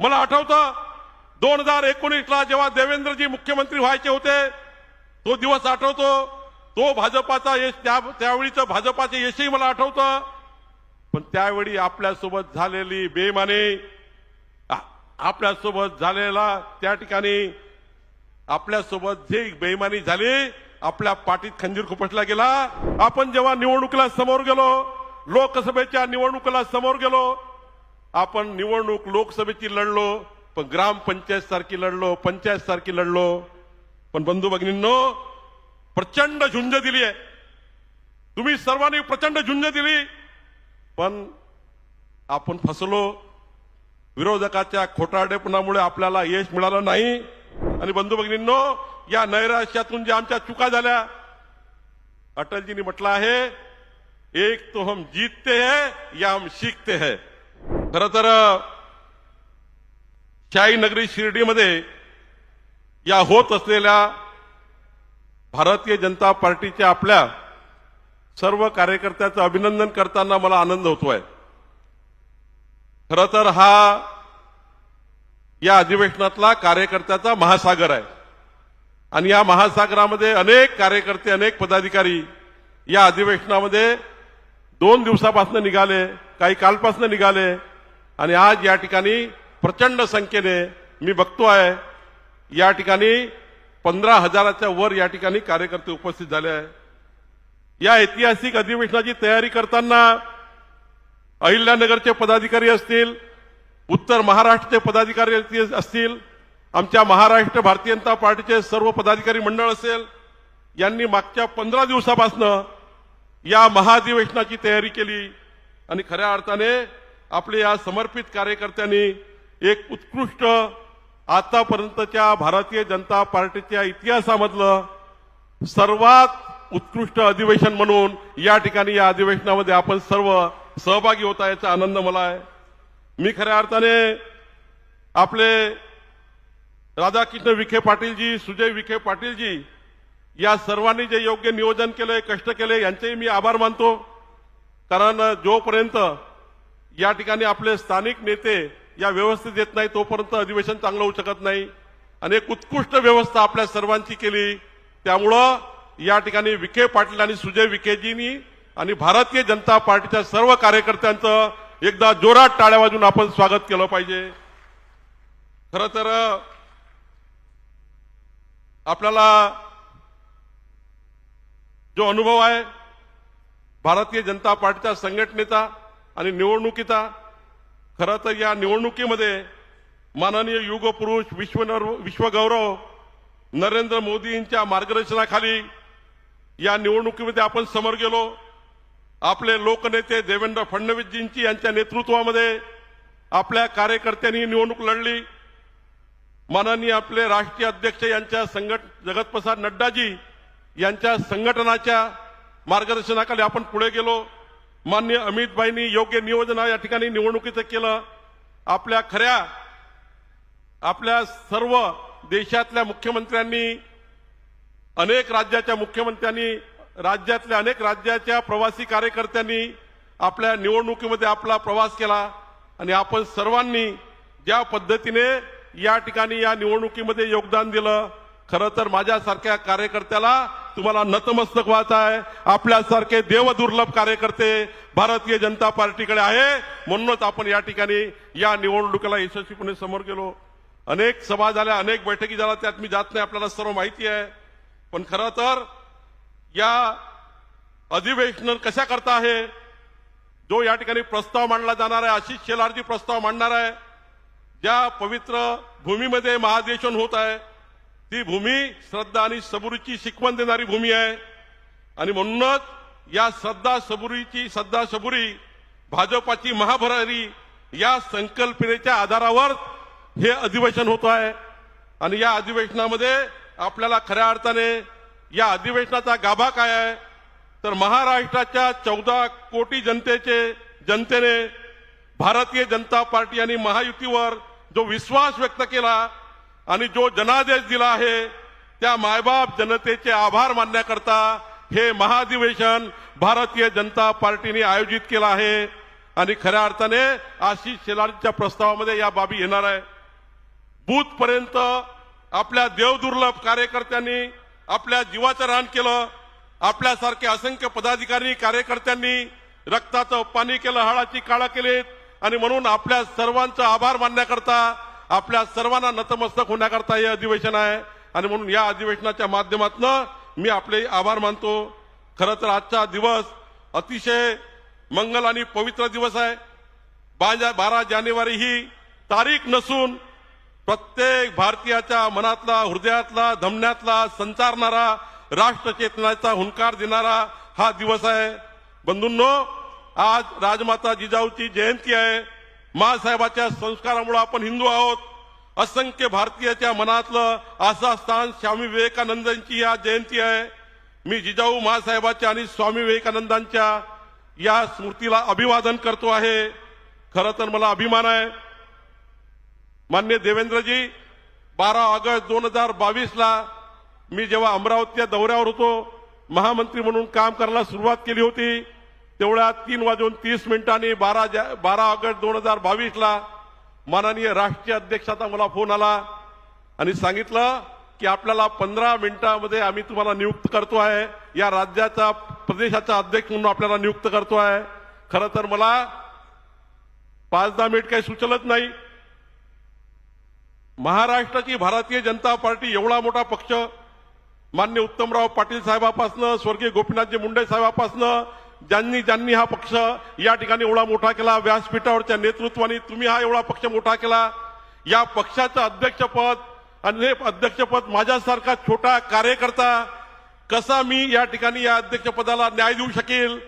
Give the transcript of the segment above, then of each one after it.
मला आठवतं 2019ला जेव्हा देवेंद्रजी मुख्यमंत्री व्हायचे होते तो दिवस आठवतो। तो भाजपाचा यश त्यावेळीचं भाजपाचे यशही मला आठवतं। पण त्यावेळी आपल्यासोबत झालेली बेईमानी, आपल्यासोबत झालेला त्या ठिकाणी आपल्यासोबत जे बेईमानी झाली, आपल्या पाठीत खंजीर खुपसला गेला। आपण जेव्हा निवडणुकीला समोर गेलो, लोकसभेच्या निवडणुकीला समोर गेलो, आपण निवडणूक लोकसभेची लढलो, पण ग्रामपंचायत सारखी लढलो, पंचायत सारखी लढलो। पण बंधू भगिनींनो, प्रचंड झुंज दिली आहे, तुम्ही सर्वांनी प्रचंड झुंज दिली, पण आपण फसलो। विरोधकाच्या खोटारडेपणामुळे आपल्याला यश मिळालं नाही। आणि बंधू भगिनींनो, या नैराश्यातून ज्या आमच्या चुका झाल्या, अटलजींनी म्हटलं आहे, एक तो हम जीतते हैं या हम सीखते हैं। खरं तर शाही नगरी शिर्डीमध्ये या होत असलेल्या भारतीय जनता पार्टीच्या आपल्या सर्व कार्यकर्त्यांचं अभिनंदन करताना मला आनंद होतोय। खरं तर हा या अधिवेशनातला कार्यकर्त्याचा महासागर आहे आणि या महासागरामध्ये अनेक कार्यकर्ते, अनेक पदाधिकारी या अधिवेशनामध्ये 2 दिवसापासून निघाले, काही कालपासून निघाले आणि आज या ठिकाणी प्रचंड संख्येने मी बघतोय या ठिकाणी 15,000च्या वर या ठिकाणी कार्यकर्ते उपस्थित झाले आहे। या ऐतिहासिक अधिवेशनाची तयारी करताना अहिल्यानगरचे पदाधिकारी असतील, उत्तर महाराष्ट्राचे पदाधिकारी असतील, आमच्या महाराष्ट्र भारतीय जनता पार्टीचे सर्व पदाधिकारी मंडळ असेल, यांनी मागच्या 15 दिवसापासून या महाधिवेशनाची तयारी केली आणि खऱ्या अर्थाने आपल्या या समर्पित कार्यकर्त्यांनी एक उत्कृष्ट आतापर्यंतच्या भारतीय जनता पार्टीच्या इतिहासामधलं सर्वात उत्कृष्ट अधिवेशन म्हणून या ठिकाणी या अधिवेशनामध्ये आपण सर्व सहभागी होता, याचा आनंद मला आहे। मी खऱ्या अर्थाने आपले राधाकृष्ण विखे पाटीलजी, सुजय विखे पाटीलजी या सर्वांनी जे योग्य नियोजन केले, कष्ट केले, यांचेही मी आभार मानतो। कारण जोपर्यंत या ठिकाणी आपले स्थानिक नेते या व्यवस्थेत येत नाही तोपर्यंत अधिवेशन चांगलं होऊ शकत नाही आणि एक उत्कृष्ट व्यवस्था आपल्या सर्वांची केली। त्यामुळं या ठिकाणी विखे पाटील आणि सुजय विखेजींनी आणि भारतीय जनता पार्टीच्या सर्व कार्यकर्त्यांचं एकदा जोरात टाळ्या वाजवून आपण स्वागत केलं पाहिजे। खरं तर आपल्याला जो अनुभव आहे भारतीय जनता पार्टीच्या संघटनेचा आणि निवडणुकीचा, खरं तर या निवडणुकीमध्ये माननीय युगपुरुष विश्वगौरव नरेंद्र मोदींच्या मार्गदर्शनाखाली या निवडणुकीमध्ये आपण समोर गेलो। आपले लोकनेते देवेंद्र फडणवीसजींची यांच्या नेतृत्वामध्ये आपल्या कार्यकर्त्यांनी निवडणूक लढली। माननीय आपले राष्ट्रीय अध्यक्ष यांच्या जगतप्रसाद नड्डाजी यांच्या संघटनाच्या मार्गदर्शनाखाली आपण पुढे गेलो। माननीय अमितभाईंनी योग्य नियोजन या ठिकाणी निवडणुकीचं केलं। आपल्या सर्व देशातल्या मुख्यमंत्र्यांनी, अनेक राज्याच्या मुख्यमंत्र्यांनी, राज्यातल्या अनेक राज्याच्या प्रवासी कार्यकर्त्यांनी आपल्या निवडणुकीमध्ये आपला प्रवास केला आणि आपण सर्वांनी ज्या पद्धतीने या ठिकाणी या निवडणुकीमध्ये योगदान दिलं, खरं तर माझ्यासारख्या कार्यकर्त्याला तुम्हाला नतमस्तक व्हायचं आहे। आपल्यासारखे देवदुर्लभ कार्यकर्ते भारतीय जनता पार्टीकडे आहे, म्हणूनच आपण या ठिकाणी या निवडणुकीला यशस्वीपणे समोर गेलो। अनेक सभा झाल्या, अनेक बैठकी झाल्या, त्यात मी जात नाही, आपल्याला सर्व माहिती आहे। पण खरं तर या अधिवेशन कशा करता आहे, जो या ठिकाणी प्रस्ताव मांडला जाणार आहे, आशिष शेलारजी प्रस्ताव मांडणार आहे। ज्या पवित्र भूमीमध्ये महाधिवेशन होत आहे ती भूमी श्रद्धा आणि सबुरीची शिकवण देणारी भूमी आहे आणि म्हणूनच या श्रद्धा सबुरी भाजपाची महाभरारी या संकल्पनेच्या आधारावर हे अधिवेशन होत आहे। आणि या अधिवेशनामध्ये आपल्याला खऱ्या अर्थाने या अधिवेशनाचा गाभा काय आहे तर महाराष्ट्राच्या 14 कोटी जनतेने भारतीय जनता पार्टी आणि महायुतीवर जो विश्वास व्यक्त केला आणि जो जनादेश दिला आहे, त्या मायबाप जनतेचे आभार मानण्याकरता हे महाधिवेशन भारतीय जनता पार्टीने आयोजित केलं आहे। आणि खऱ्या अर्थाने आशिष शेलारच्या प्रस्तावामध्ये या बाबी येणार आहे। बूथ पर्यंत आपल्या देवदुर्लभ कार्यकर्त्यांनी आपल्या जीवाचं रान केलं. आपल्यासारखे असंख्य पदाधिकारी कार्यकर्त्यांनी रक्ताचं पाणी केलं, हाडाची काळा केलीत. आणि म्हणून आपल्या सर्वांचा आभार मानण्याकरता, आपल्या सर्वांना नतमस्तक होण्याकरता हे अधिवेशन आहे. आणि म्हणून या अधिवेशनाच्या माध्यमातून मी आपले आभार मानतो. खरं तर आजचा दिवस अतिशय मंगल आणि पवित्र दिवस आहे. 12 जानेवारी ही तारीख नसून प्रत्येक भारतीयाच्या मनातला, हृदयातला, धमन्यातला संचारणारा, राष्ट्रचेतनाचा हुंकार देणारा हा दिवस आहे. बंधूंनो, आज राजमाता जिजाऊची जयंती आहे. माँसाहेबाच्या संस्कारामुळे आपण हिंदू आहोत. असंख्य भारतीयाच्या मनातलं असं स्थान स्वामी विवेकानंदांची या जयंती आहे. मी जिजाऊ माँसाहेबाच्या आणि स्वामी विवेकानंदांच्या या स्मृतीला अभिवादन करतो आहे. खरं तर मला अभिमान आहे. माननीय देवेंद्रजी, 12 ऑगस्ट 2022ला मी जेव्हा अमरावतीच्या दौऱ्यावर होतो, महामंत्री म्हणून काम करायला सुरुवात केली होती, तेवढ्या 3:30 12 ऑगस्ट 2022ला माननीय राष्ट्रीय अध्यक्षाचा मला फोन आला आणि सांगितलं की आपल्याला 15 मिनिटांमध्ये आम्ही तुम्हाला नियुक्त करतो आहे, या राज्याचा प्रदेशाचा अध्यक्ष म्हणून आपल्याला नियुक्त करतो आहे. खरं तर मला 5-10 मिनिट काही सुचलत नाही. महाराष्ट्राची भारतीय जनता पार्टी एवढा मोठा पक्ष, मान्य उत्तमराव पाटील साहेबापासनं स्वर्गीय गोपीनाथजी मुंडे साहेबापासनं ज्यांनी हा पक्ष या ठिकाणी एवढा मोठा केला, व्यासपीठावरच्या नेतृत्वाने तुम्ही हा एवढा पक्ष मोठा केला. या पक्षाचं अध्यक्षपद आणि हे अध्यक्षपद माझ्यासारखा छोटा कार्यकर्ता कसा मी या ठिकाणी या अध्यक्षपदाला न्याय देऊ शकेल.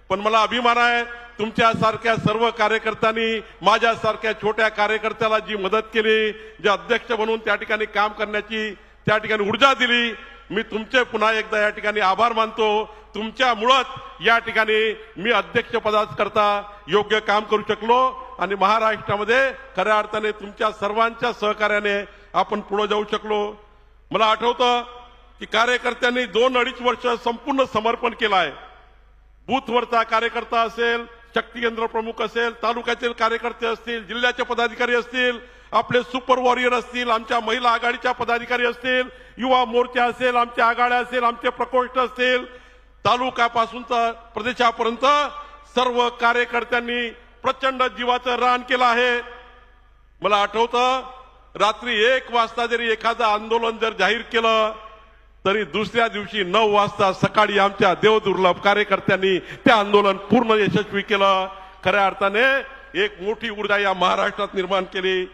पण मला अभिमान आहे, तुमच्यासारख्या सर्व कार्यकर्त्यांनी माझ्यासारख्या छोट्या कार्यकर्त्याला जी मदत केली, जे अध्यक्ष म्हणून त्या ठिकाणी काम करण्याची त्या ठिकाणी ऊर्जा दिली, मी तुमचे पुन्हा एकदा या ठिकाणी आभार मानतो. तुमच्यामुळेच या ठिकाणी मी अध्यक्षपदाकरता योग्य काम करू शकलो आणि महाराष्ट्रामध्ये खऱ्या अर्थाने तुमच्या सर्वांच्या सहकार्याने आपण पुढे जाऊ शकलो. मला आठवतं की कार्यकर्त्यांनी 2-2.5 वर्ष संपूर्ण समर्पण केलं आहे. बूथवरचा कार्यकर्ता असेल, शक्ती केंद्र प्रमुख असेल, तालुक्यातील कार्यकर्ते असतील, जिल्ह्याचे पदाधिकारी असतील, आपले सुपर वॉरियर असतील, आमच्या महिला आघाडीच्या पदाधिकारी असतील, युवा मोर्चा असेल, आमच्या आघाड्या असेल, आमचे प्रकोष्ठ असतील, तालुक्यापासून प्रदेशापर्यंत सर्व कार्यकर्त्यांनी प्रचंड जीवाचं रान केलं आहे. मला आठवतं रात्री 1 वाजता जरी एखादं आंदोलन जर जाहीर केलं तरी दुसऱ्या दिवशी 9 वाजता सकाळी आमच्या देवदुर्लभ कार्यकर्त्यांनी ते आंदोलन पूर्ण यशस्वी केलं. खऱ्या अर्थाने एक मोठी ऊर्जा या महाराष्ट्रात निर्माण केली.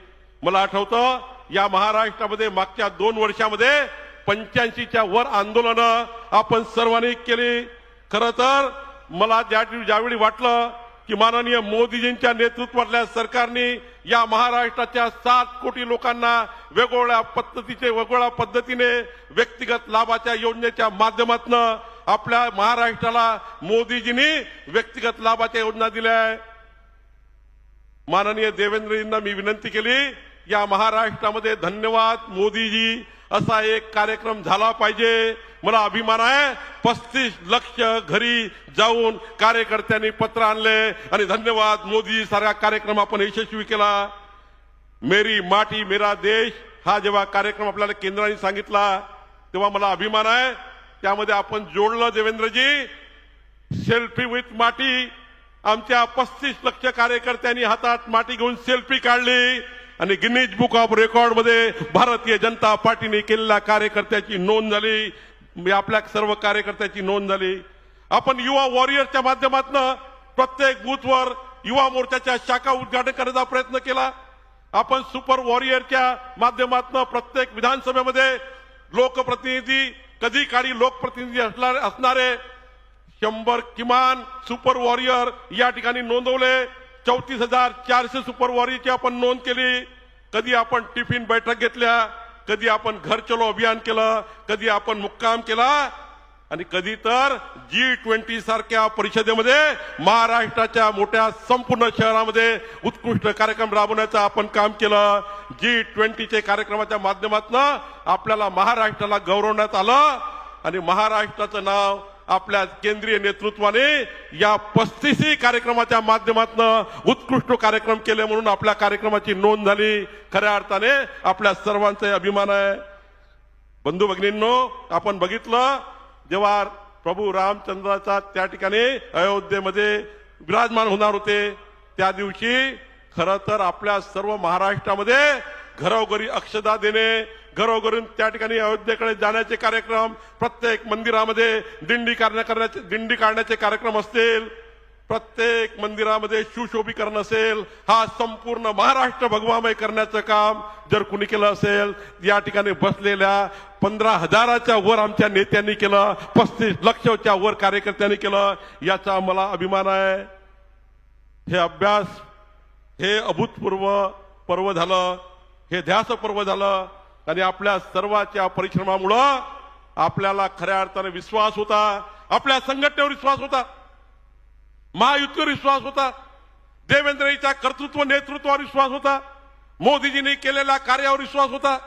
मला आठवतं या महाराष्ट्रामध्ये मागच्या 2 वर्षामध्ये 85च्या वर आंदोलनं आपण सर्वांनी केली. खरं तर मला ज्यावेळी वाटलं की माननीय मोदीजींच्या नेतृत्वातल्या सरकारने या महाराष्ट्राच्या 7 कोटी लोकांना वेगवेगळ्या पद्धतीने व्यक्तिगत लाभाच्या योजनेच्या माध्यमातून आपल्या महाराष्ट्राला मोदीजींनी व्यक्तिगत लाभाच्या योजना दिल्या. माननीय देवेंद्रजींना मी विनंती केली, या महाराष्ट्रामध्ये धन्यवाद मोदीजी असा एक कार्यक्रम झाला पाहिजे. मला अभिमान आहे, 35 लाख घरी जाऊन कार्यकर्त्यांनी पत्र आणले आणि धन्यवाद मोदी सारखा कार्यक्रम आपण यशस्वी केला. मेरी माटी मेरा देश हा जेव्हा कार्यक्रम आपल्याला केंद्राने सांगितला तेव्हा मला अभिमान आहे. त्यामध्ये आपण जोडलं देवेंद्रजी, सेल्फी विथ माटी. आमच्या 35 लाख कार्यकर्त्यांनी हातात माटी घेऊन सेल्फी काढली आणि गिनीज बुक ऑफ रेकॉर्ड मध्ये भारतीय जनता पार्टीने केलेल्या कार्यकर्त्याची नोंद झाली. आपल्या सर्व कार्यकर्त्याची नोंद झाली. आपण युवा वॉरियरच्या माध्यमातून प्रत्येक बूथवर युवा मोर्चाच्या शाखा उद्घाटन करण्याचा प्रयत्न केला. आपण सुपर वॉरियरच्या माध्यमातून प्रत्येक विधानसभेमध्ये लोकप्रतिनिधी, कधी काळी लोकप्रतिनिधी असणारे 100 किमान सुपर वॉरियर या ठिकाणी नोंदवले. 34,400 सुपर वॉरियरची आपण नोंद केली. कधी आपण टिफिन बैठक घेतल्या, कधी आपण घर चलो अभियान केलं, कधी आपण मुक्काम केला आणि कधी तर G20 सारख्या परिषदेमध्ये महाराष्ट्राच्या मोठ्या संपूर्ण शहरामध्ये उत्कृष्ट कार्यक्रम राबवण्याचं आपण काम केलं. G20चे कार्यक्रमाच्या माध्यमातून आपल्याला महाराष्ट्राला गौरवण्यात आलं आणि महाराष्ट्राचं नाव आपल्या केंद्रीय नेतृत्वाने या 35 कार्यक्रमाच्या माध्यमातून उत्कृष्ट कार्यक्रम केले म्हणून आपल्या कार्यक्रमाची नोंद झाली. खऱ्या अर्थाने आपल्या सर्वांचा अभिमान आहे. बंधू भगिनींनो, आपण बघितलं जेव्हा प्रभू रामचंद्राचा त्या ठिकाणी अयोध्येमध्ये विराजमान होणार होते, त्या दिवशी खरं तर आपल्या सर्व महाराष्ट्रामध्ये घरोघरी अक्षदा देणे, घरोघरून त्या ठिकाणी अयोध्येकडे जाण्याचे कार्यक्रम, प्रत्येक मंदिरामध्ये दिंडी काढण्याचे कार्यक्रम असतील, प्रत्येक मंदिरामध्ये सुशोभीकरण असेल, हा संपूर्ण महाराष्ट्र भगवामय करण्याचं काम जर कुणी केलं असेल, या ठिकाणी बसलेल्या 15,000च्या वर आमच्या नेत्यांनी केलं, 35 लक्षच्या वर कार्यकर्त्यांनी केलं, याचा मला अभिमान आहे. हे अभ्यास, हे अभूतपूर्व पर्व झालं, हे ध्यास पर्व झालं आणि आपल्या सर्वांच्या परिश्रमामुळं आपल्याला खऱ्या अर्थाने विश्वास होता, आपल्या संघटनेवर विश्वास होता, महायुतीवर विश्वास होता, देवेंद्रजींच्या कर्तृत्व नेतृत्वावर विश्वास होता, मोदीजींनी केलेल्या कार्यावर विश्वास होता.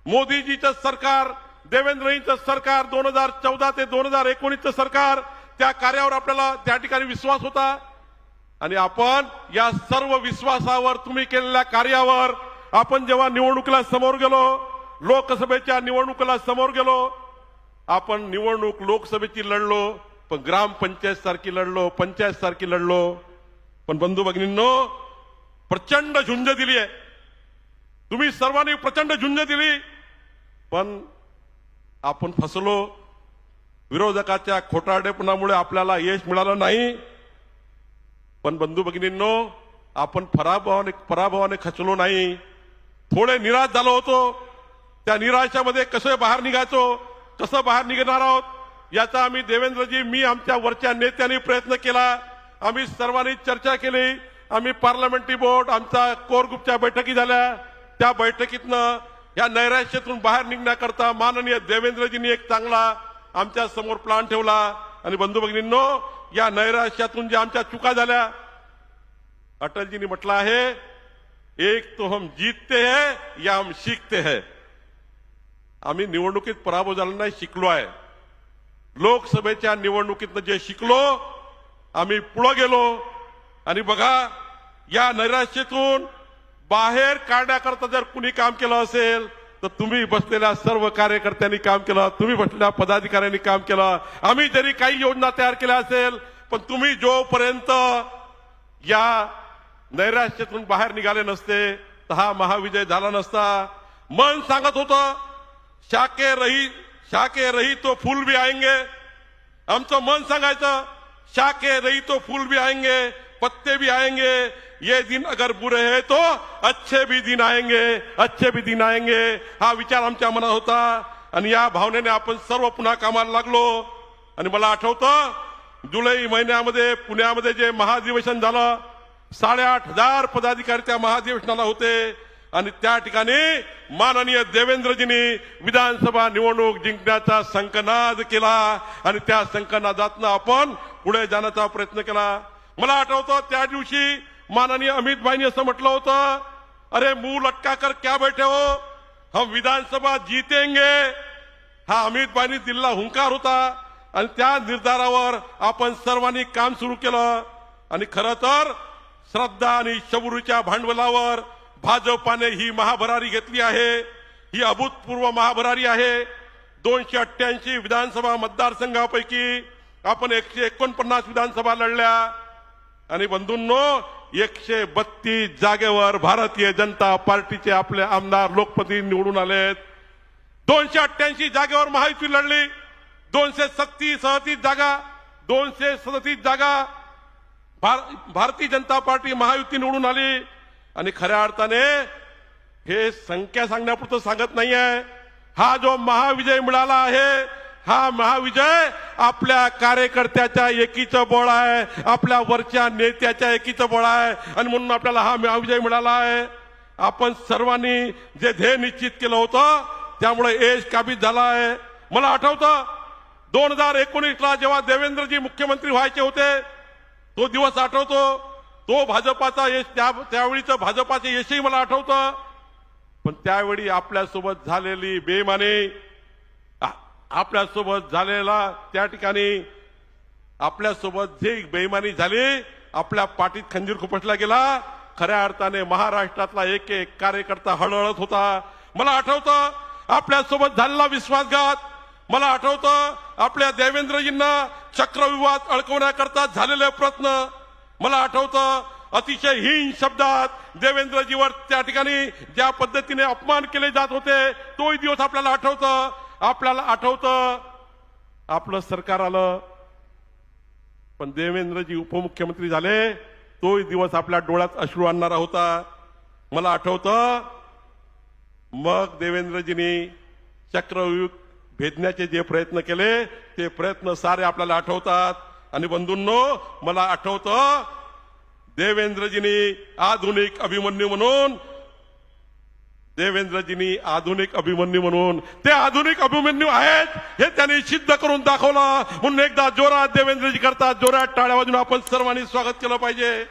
मोदीजीचं सरकार, देवेंद्रजींचं सरकार, 2014 ते 2019चं सरकार, त्या कार्यावर आपल्याला त्या ठिकाणी विश्वास होता. आणि आपण या सर्व विश्वासावर, तुम्ही केलेल्या कार्यावर, आपण जेव्हा निवडणुकीला समोर गेलो, लोकसभेच्या निवडणुकीला समोर गेलो, आपण निवडणूक लोकसभेची लढलो, पण ग्रामपंचायत सारखी लढलो, पंचायत सारखी लढलो, पण बंधू भगिनींनो प्रचंड झुंज दिली आहे. तुम्ही सर्वांनी प्रचंड झुंज दिली, पण आपण फसलो. विरोधकाच्या खोटारडेपणामुळे आपल्याला यश मिळालं नाही. पण बंधू भगिनींनो, आपण पराभवाने खचलो नाही. थोडे निराश झालो होतो. त्या निराशामध्ये कसं बाहेर निघायचो, कसं बाहेर निघणार आहोत, याचा आम्ही देवेंद्रजी, मी, आमच्या वरच्या नेत्यांनी प्रयत्न केला. आम्ही सर्वांनी चर्चा केली. आम्ही पार्लमेंटरी बोर्ड, आमचा कोर ग्रुपच्या बैठकी झाल्या. त्या बैठकीतनं या नैराश्यातून बाहेर निघण्याकरता माननीय देवेंद्रजींनी एक चांगला आमच्या समोर प्लान ठेवला. आणि बंधू भगिनींनो, या नैराश्यातून ज्या आमच्या चुका झाल्या, अटलजींनी म्हटलं आहे, एक तो हम जीतते हैं या हम सीखते हैं. आम्ही निवडणुकीत पराभव झाला नाही, शिकलो आहे. लोकसभेच्या निवडणुकीतनं जे शिकलो, आम्ही पुढे गेलो. आणि बघा, या नैराश्यातून बाहेर काढण्याकरता जर कुणी काम केलं असेल तर तुम्ही बसलेल्या सर्व कार्यकर्त्यांनी काम केलं, तुम्ही बसलेल्या पदाधिकाऱ्यांनी काम केलं. आम्ही जरी काही योजना तयार केल्या असेल, पण तुम्ही जोपर्यंत या नैराश्यातून बाहेर निघाले नसते तर हा महाविजय झाला नसता. मन सांगत होतं, शाके रही तो फूल भी आएंगे. आमचं मन सांगायचं, शाके रही तो फूल भी आएंगे, पत्ते भी आएंगे. ये दिन अगर बुरे हैं तो अच्छे भी दिन आएंगे, अच्छे भी दिन आएंगे. हा विचार आमच्या मनात होता आणि या भावनेने आपण सर्व पुन्हा कामाला लागलो. आणि मला आठवतं, जुलै महिन्यामध्ये पुण्यामध्ये जे महाधिवेशन झालं, 8,500 पदाधिकारी त्या महाधिवेशनाला होते. आणि त्या ठिकाणी माननीय देवेंद्रजींनी विधानसभा निवडणूक जिंकण्याचा संकनाद केला आणि त्या संकनादातनं आपण पुढे जाण्याचा प्रयत्न केला. मला आठवतं, त्या दिवशी माननीय अमित भाईंनी असं म्हटलं होतं, अरे मुंह लटका कर क्या बैठे हो, हम विधानसभा जीतेंगे. हा अमित भाईंनी दिलेला हुंकार होता आणि त्या निर्धारावर आपण सर्वांनी काम सुरू केलं. आणि खरं तर श्रद्धा आणि शबुरीच्या भांडवलावर भाजपाने ही महाभरारी घेतली आहे. ही अभूतपूर्व महाभरारी आहे. 288 विधानसभा मतदारसंघापैकी आपण 149 विधानसभा लढल्या आणि बंधूंनो 132 जागेवर भारतीय जनता पार्टीचे आपले आमदार लोकप्रतिनिधी निवडून आलेत. 288 जागेवर महायुती लढली. 237 जागा भारतीय जनता पार्टी महायुती निवडून आली. आणि खऱ्या अर्थाने हे संख्या सांगण्यापुरतं सांगत नाहीये. हा जो महाविजय मिळाला आहे, हा महाविजय आपल्या कार्यकर्त्याच्या एकीचं बळ आहे, आपल्या वरच्या नेत्याच्या एकीचं बळ आहे. आणि म्हणून आपल्याला हा महाविजय मिळाला आहे. आपण सर्वांनी जे ध्येय निश्चित केलं होतं त्यामुळे यश काबीज झाला आहे. मला आठवतं 2019ला जेव्हा देवेंद्रजी मुख्यमंत्री व्हायचे होते, तो दिवस आठवतो. तो भाजपाचा यश, त्यावेळीचं भाजपाचे यशही मला आठवतं. पण त्यावेळी आपल्यासोबत झालेली बेईमानी, आपल्यासोबत झालेला त्या ठिकाणी आपल्यासोबत जे बेईमानी झाली, आपल्या पाठीत खंजीर खुपसला गेला, खऱ्या अर्थाने महाराष्ट्रातला एक एक कार्यकर्ता हळहळत होता. मला आठवतं आपल्यासोबत झालेला विश्वासघात, मला आठवतं आपल्या देवेंद्रजींना चक्रव्यूहात अडकवण्याकरता झालेले प्रयत्न, मला आठवतं अतिशय हीन शब्दात देवेंद्रजीवर त्या ठिकाणी ज्या पद्धतीने अपमान केले जात होते, तोही दिवस आपल्याला आठवतं. आपल्याला आठवतं आपलं सरकार आलं, पण देवेंद्रजी उपमुख्यमंत्री झाले, तोही दिवस आपल्या डोळ्यात अश्रू आणणारा होता. मला आठवतं मग देवेंद्रजींनी चक्रव्यूह भेदण्याचे जे प्रयत्न केले, ते प्रयत्न सारे आपल्याला आठवतात. आणि बंधूंनो, मला आठवतं देवेंद्रजींनी आधुनिक अभिमन्यू म्हणून, देवेंद्रजींनी आधुनिक अभिमन्यू म्हणून, ते आधुनिक अभिमन्यू आहेत हे त्यांनी सिद्ध करून दाखवलं. म्हणून एकदा जोरात देवेंद्रजी करतात जोरात टाळ्या वाजून आपण सर्वांनी स्वागत केलं पाहिजे.